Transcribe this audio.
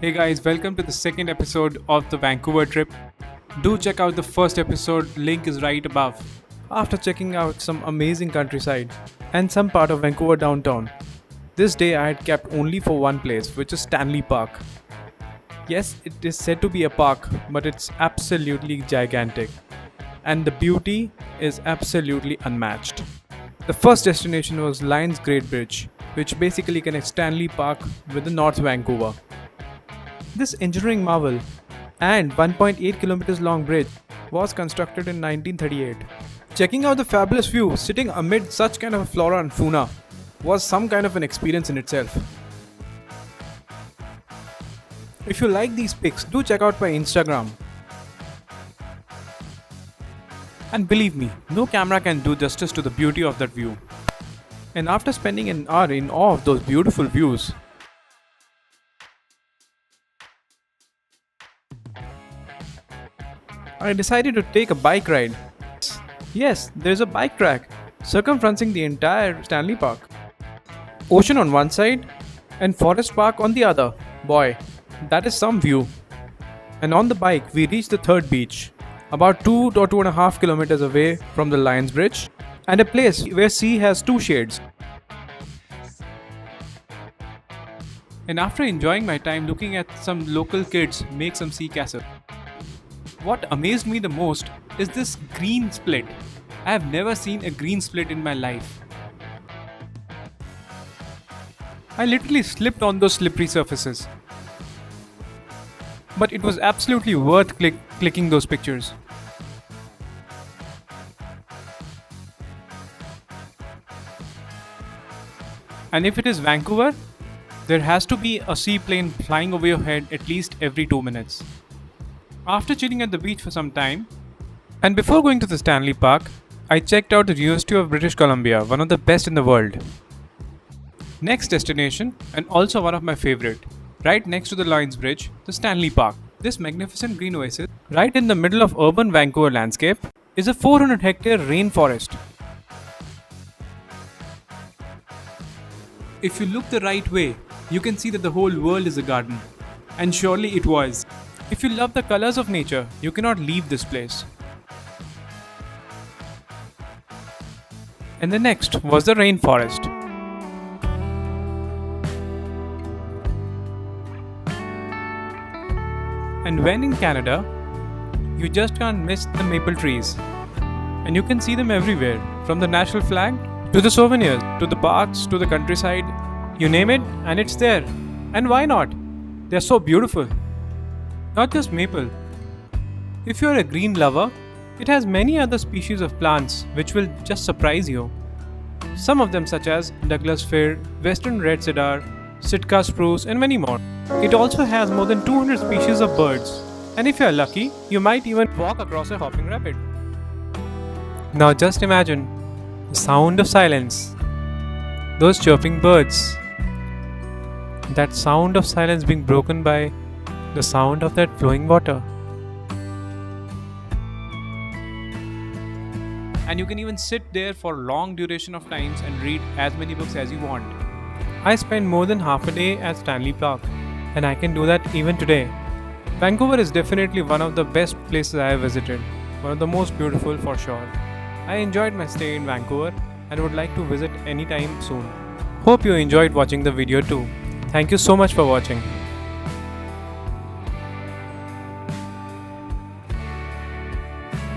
Hey guys, welcome to the second episode of the Vancouver trip. Do check out the first episode, link is right above. After checking out some amazing countryside and some part of Vancouver downtown, this day I had kept only for one place, which is Stanley Park. Yes, it is said to be a park, but it's absolutely gigantic. And the beauty is absolutely unmatched. The first destination was Lions Great Bridge, which basically connects Stanley Park with the North Vancouver. This engineering marvel and 1.8 kilometers long bridge was constructed in 1938. Checking out the fabulous view sitting amid such kind of flora and fauna was some kind of an experience in itself. If you like these pics, do check out my Instagram. And believe me, no camera can do justice to the beauty of that view. And after spending an hour in awe of those beautiful views, I decided to take a bike ride. Yes, there's a bike track circumferencing the entire Stanley Park. Ocean on one side and Forest Park on the other. Boy, that is some view. And on the bike, we reached the third beach, about 2 or 2.5 kilometers away from the Lions Bridge, and a place where sea has two shades. And after enjoying my time looking at some local kids make some sea castle, what amazed me the most is this green split. I have never seen a green split in my life. I literally slipped on those slippery surfaces. But it was absolutely worth clicking those pictures. And if it is Vancouver, there has to be a seaplane flying over your head at least every 2 minutes. After chilling at the beach for some time, and before going to the Stanley Park, I checked out the University of British Columbia, one of the best in the world. Next destination, and also one of my favorite, right next to the Lions Bridge, the Stanley Park. This magnificent green oasis, right in the middle of urban Vancouver landscape, is a 400-hectare rainforest. If you look the right way, you can see that the whole world is a garden. And surely it was. If you love the colors of nature, you cannot leave this place. And the next was the rainforest. And when in Canada, you just can't miss the maple trees. And you can see them everywhere, from the national flag to the souvenirs, to the parks, to the countryside. You name it, and it's there. And why not? They're so beautiful. Not just maple. If you're a green lover, it has many other species of plants which will just surprise you. Some of them such as Douglas fir, western red cedar, Sitka spruce and many more. It also has more than 200 species of birds. And if you're lucky, you might even walk across a hopping rabbit. Now just imagine the sound of silence. Those chirping birds. That sound of silence being broken by the sound of that flowing water. And you can even sit there for long duration of times and read as many books as you want. I spent more than half a day at Stanley Park, and I can do that even today. Vancouver is definitely one of the best places I have visited, one of the most beautiful for sure. I enjoyed my stay in Vancouver and would like to visit anytime soon. Hope you enjoyed watching the video too. Thank you so much for watching.